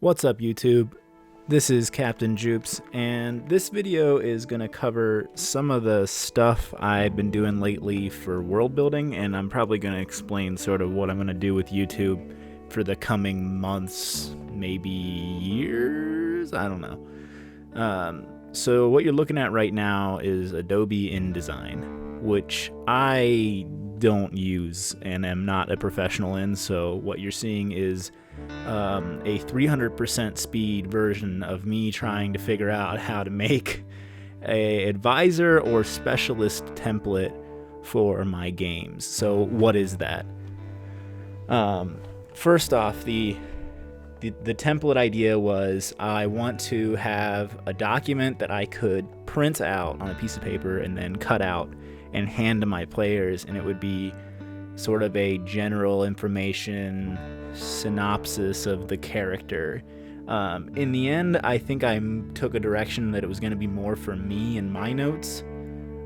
What's up, YouTube? This is Captain Jupes, and this video is going to cover some of the stuff I've been doing lately for world building, and I'm probably going to explain sort of what I'm going to do with YouTube for the coming months, maybe years, I don't know. So what you're looking at right now is Adobe InDesign, which I don't use and am not a professional in, so what you're seeing is a 300% speed version of me trying to figure out how to make a advisor or specialist template for my games. So what is that? First off, the template idea was I want to have a document that I could print out on a piece of paper and then cut out and hand to my players, and it would be sort of a general information synopsis of the character. In the end, I think I took a direction that it was going to be more for me and my notes,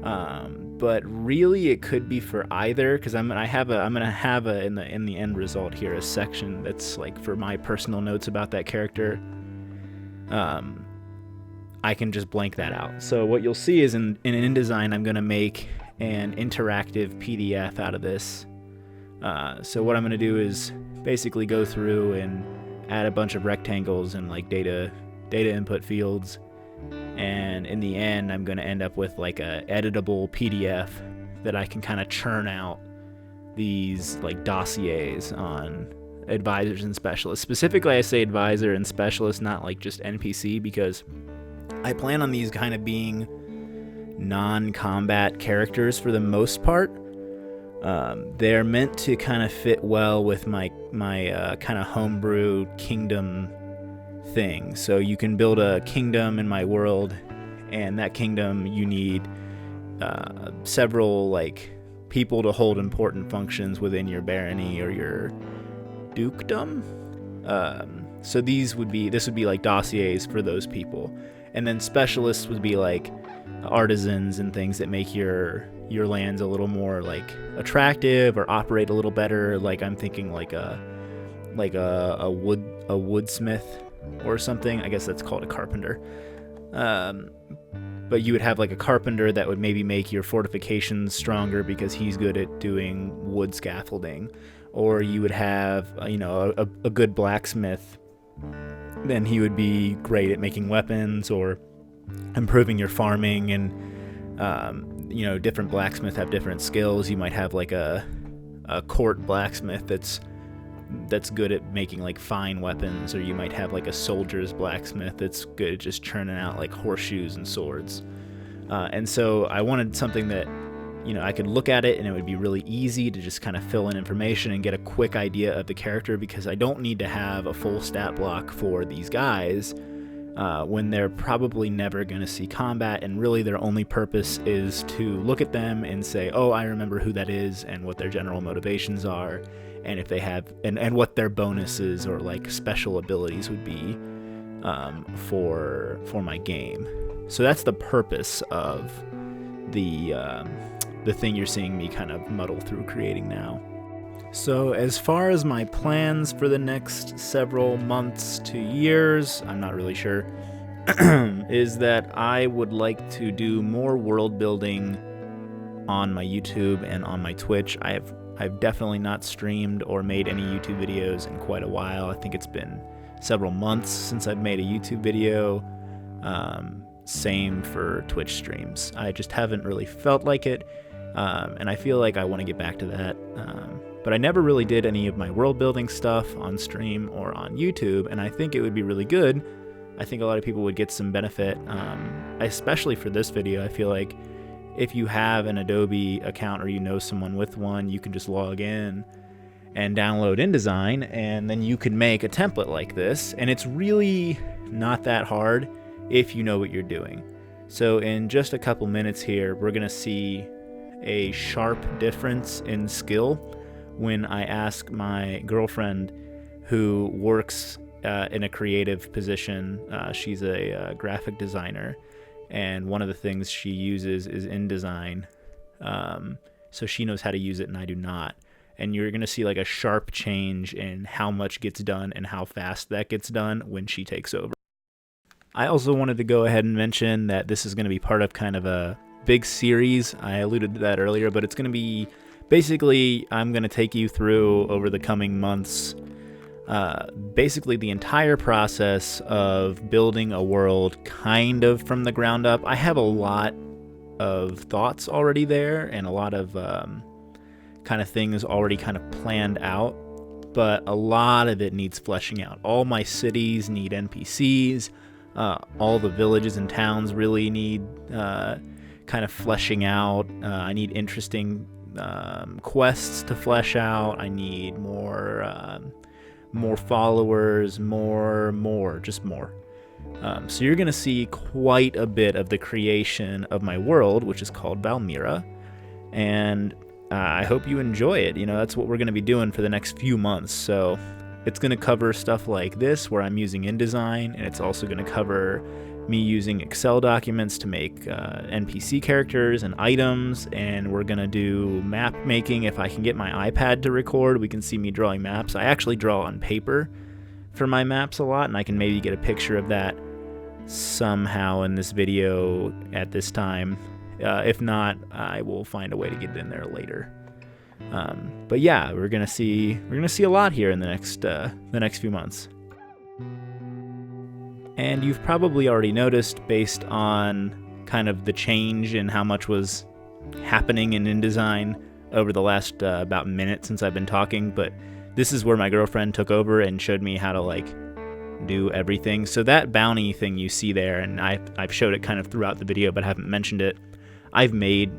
but really it could be for either, because I'm gonna have in the end result here a section that's like for my personal notes about that character. I can just blank that out. So what you'll see is in InDesign, I'm going to make an interactive PDF out of this. So what I'm going to do is basically go through and add a bunch of rectangles and like data input fields, and in the end I'm going to end up with like a editable PDF that I can kind of churn out these like dossiers on advisors and specialists. Specifically, I say advisor and specialist, not like just NPC, because I plan on these kind of being non-combat characters for the most part. They're meant to kind of fit well with my kind of homebrew kingdom thing. So you can build a kingdom in my world, and that kingdom you need several like people to hold important functions within your barony or your dukedom. So this would be like dossiers for those people, and then specialists would be like artisans and things that make your lands a little more like attractive or operate a little better. Like I'm thinking like a woodsmith or something. I guess that's called a carpenter. But you would have like a carpenter that would maybe make your fortifications stronger because he's good at doing wood scaffolding. Or you would have a good blacksmith, then he would be great at making weapons or improving your farming. And different blacksmiths have different skills. You might have like a court blacksmith that's good at making like fine weapons, or you might have like a soldier's blacksmith that's good at just churning out like horseshoes and swords. And so I wanted something that I could look at it and it would be really easy to just kind of fill in information and get a quick idea of the character, because I don't need to have a full stat block for these guys when they're probably never going to see combat, and really their only purpose is to look at them and say, oh, I remember who that is and what their general motivations are, and if they have and what their bonuses or like special abilities would be for my game. So that's the purpose of the thing you're seeing me kind of muddle through creating now. So as far as my plans for the next several months to years, I'm not really sure, is that I would like to do more world building on my YouTube and on my Twitch. I've definitely not streamed or made any YouTube videos in quite a while. I think it's been several months since I've made a YouTube video. Same for Twitch streams. I just haven't really felt like it, and I feel like I want to get back to that. But I never really did any of my world building stuff on stream or on YouTube, and I think it would be really good. I think a lot of people would get some benefit, especially for this video. I feel like if you have an Adobe account or you know someone with one, you can just log in and download InDesign, and then you can make a template like this, and it's really not that hard if you know what you're doing. So in just a couple minutes here, we're gonna see a sharp difference in skill when I ask my girlfriend, who works in a creative position. She's a graphic designer, and one of the things she uses is InDesign. So she knows how to use it and I do not. and you're going to see like a sharp change in how much gets done and how fast that gets done when she takes over. I also wanted to go ahead and mention that this is going to be part of kind of a big series. I alluded to that earlier, but it's going to be basically, I'm going to take you through over the coming months basically the entire process of building a world kind of from the ground up. I have a lot of thoughts already there and a lot of kind of things already kind of planned out, but a lot of it needs fleshing out. All my cities need NPCs. All the villages and towns really need kind of fleshing out. I need interesting quests to flesh out. I need more followers, just more. So you're going to see quite a bit of the creation of my world, which is called Valmira, and I hope you enjoy it. That's what we're going to be doing for the next few months. So it's going to cover stuff like this, where I'm using InDesign, and it's also going to cover me using Excel documents to make NPC characters and items, and we're going to do map making. If I can get my iPad to record, we can see me drawing maps. I actually draw on paper for my maps a lot, and I can maybe get a picture of that somehow in this video at this time. If not, I will find a way to get it in there later. But yeah, we're gonna see a lot here in the next few months. And you've probably already noticed, based on kind of the change in how much was happening in InDesign over the last about minute since I've been talking, but this is where my girlfriend took over and showed me how to like do everything. So that bounty thing you see there, and I've showed it kind of throughout the video but haven't mentioned it. I've made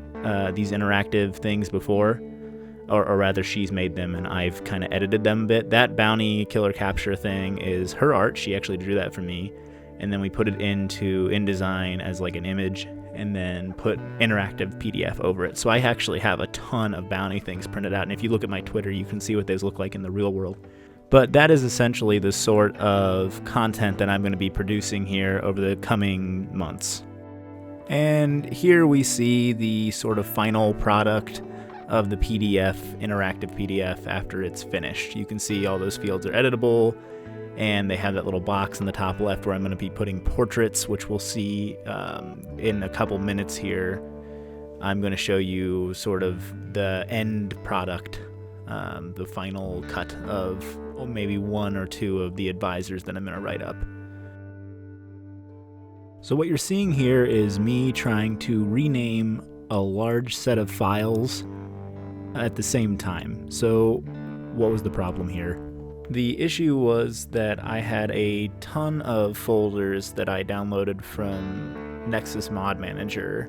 these interactive things before, or rather she's made them and I've kind of edited them a bit. That bounty killer capture thing is her art. She actually drew that for me, and then we put it into InDesign as like an image and then put interactive PDF over it. So I actually have a ton of bounty things printed out, and if you look at my Twitter, you can see what those look like in the real world. But that is essentially the sort of content that I'm going to be producing here over the coming months. And here we see the sort of final product of the PDF, interactive PDF, after it's finished. You can see all those fields are editable, and they have that little box in the top left where I'm going to be putting portraits, which we'll see in a couple minutes here. I'm going to show you sort of the end product, the final cut of maybe one or two of the advisors that I'm going to write up. So what you're seeing here is me trying to rename a large set of files at the same time. So what was the problem here? The issue was that I had a ton of folders that I downloaded from Nexus Mod Manager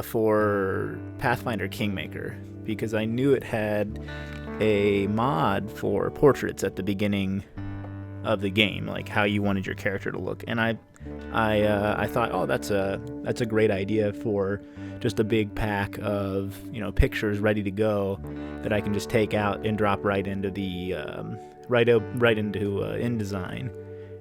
for Pathfinder Kingmaker, because I knew it had a mod for portraits at the beginning of the game, like how you wanted your character to look. And I thought, oh, that's a great idea for just a big pack of pictures ready to go that I can just take out and drop right into the right into InDesign,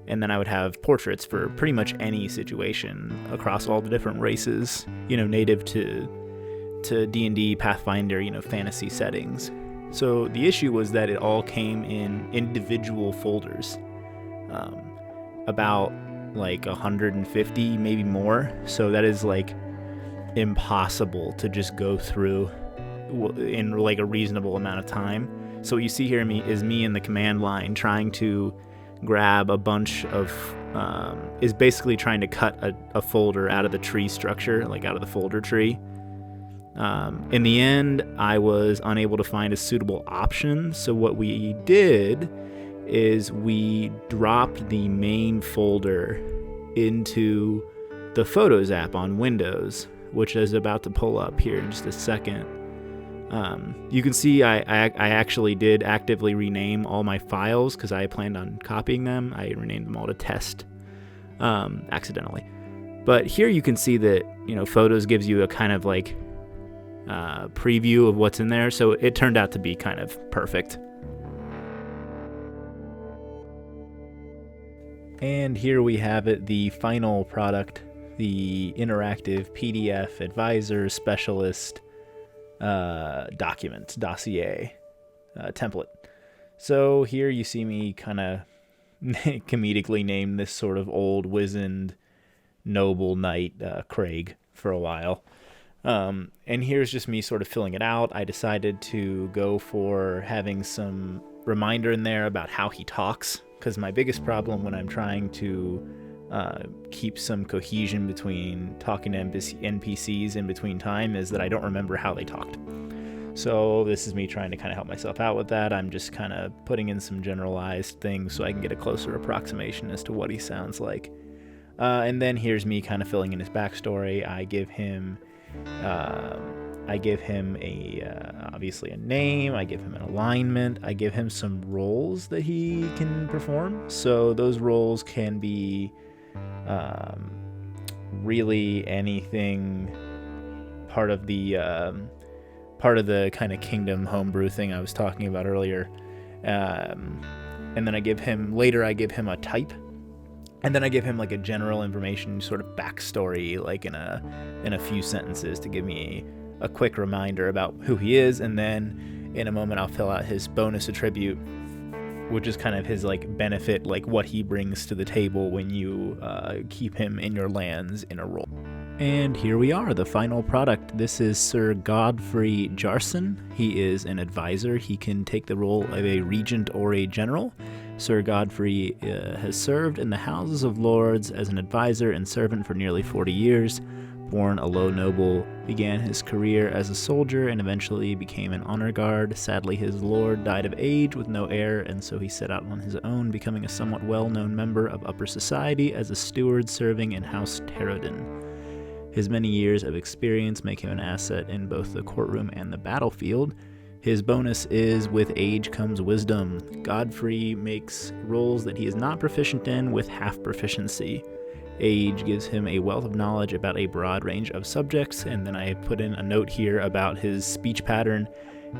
and then I would have portraits for pretty much any situation across all the different races, native to D&D, Pathfinder, fantasy settings. So the issue was that it all came in individual folders, about like 150, maybe more. So that is like impossible to just go through in like a reasonable amount of time. So what you see here is me in the command line trying to grab a bunch of, is basically trying to cut a folder out of the tree structure, like out of the folder tree. In the end, I was unable to find a suitable option. So what we did is we dropped the main folder into the Photos app on Windows, which is about to pull up here in just a second. You can see I actually did actively rename all my files because I planned on copying them. I renamed them all to test accidentally. But here you can see that Photos gives you a kind of like preview of what's in there, so it turned out to be kind of perfect. And here we have it, the final product, the interactive PDF advisor specialist dossier. template. So here you see me kind of comedically name this sort of old, wizened, noble knight, Craig, for a while. And here's just me sort of filling it out. I decided to go for having some reminder in there about how he talks, because my biggest problem when I'm trying to keep some cohesion between talking to NPCs in between time is that I don't remember how they talked. So this is me trying to kind of help myself out with that. I'm just kind of putting in some generalized things so I can get a closer approximation as to what he sounds like. And then here's me kind of filling in his backstory. I give him obviously a name. I give him an alignment. I give him some roles that he can perform. So those roles can be really anything part of the kind of kingdom homebrew thing I was talking about earlier. And then I give him a type. And then I give him like a general information sort of backstory, like in a few sentences to give me a quick reminder about who he is. And then in a moment I'll fill out his bonus attribute, which is kind of his like benefit, like what he brings to the table when you keep him in your lands in a role. And here we are, the final product. This is Sir Godfrey Jarson. He is an advisor. He can take the role of a regent or a general. Sir Godfrey has served in the Houses of Lords as an advisor and servant for nearly 40 years. Born a low noble, began his career as a soldier and eventually became an honor guard. Sadly, his lord died of age with no heir, and so he set out on his own, becoming a somewhat well-known member of upper society as a steward serving in House Terrodin. His many years of experience make him an asset in both the courtroom and the battlefield. His bonus is, with age comes wisdom. Godfrey makes roles that he is not proficient in with half proficiency. Age gives him a wealth of knowledge about a broad range of subjects, and then I put in a note here about his speech pattern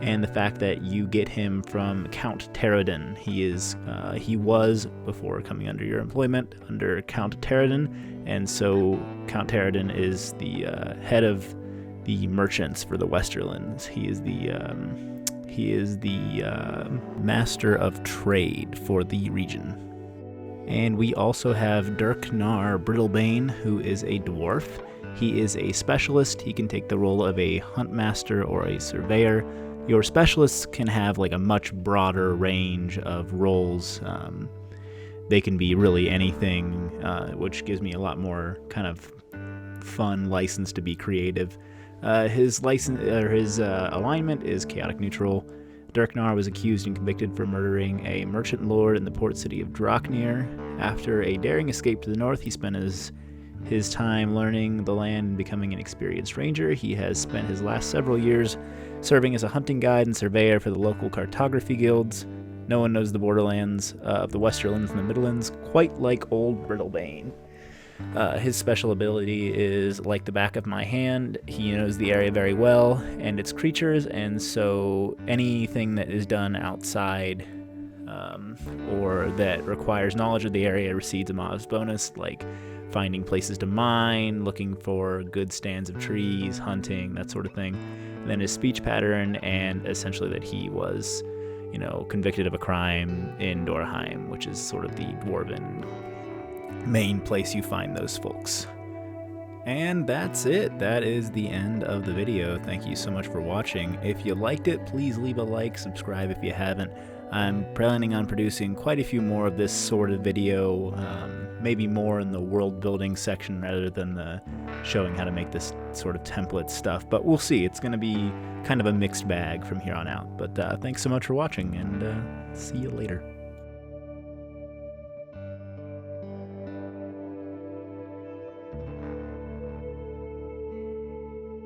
and the fact that you get him from Count Terrodin. He was, before coming under your employment, under Count Terrodin, and so Count Terrodin is the head of the merchants for the Westerlands. He is the master of trade for the region. And we also have Dirk Nar Brittlebane, who is a dwarf. He is a specialist. He can take the role of a huntmaster or a surveyor. Your specialists can have like a much broader range of roles. They can be really anything, which gives me a lot more kind of fun license to be creative. His alignment is chaotic neutral. Dirknar was accused and convicted for murdering a merchant lord in the port city of Draknir. After a daring escape to the north, he spent his time learning the land and becoming an experienced ranger. He has spent his last several years serving as a hunting guide and surveyor for the local cartography guilds. No one knows the borderlands of the Westerlands and the Midlands quite like old Brittlebane. His special ability is like the back of my hand. He knows the area very well and its creatures, and so anything that is done outside or that requires knowledge of the area receives a modest bonus, like finding places to mine, looking for good stands of trees, hunting, that sort of thing. And then his speech pattern, and essentially that he was, convicted of a crime in Dorheim, which is sort of the dwarven main place you find those folks. And that's it. That is the end of the video. Thank you so much for watching. If you liked it, please leave a like, subscribe if you haven't. I'm planning on producing quite a few more of this sort of video, maybe more in the world building section rather than the showing how to make this sort of template stuff, but we'll see. It's going to be kind of a mixed bag from here on out. But thanks so much for watching, and see you later.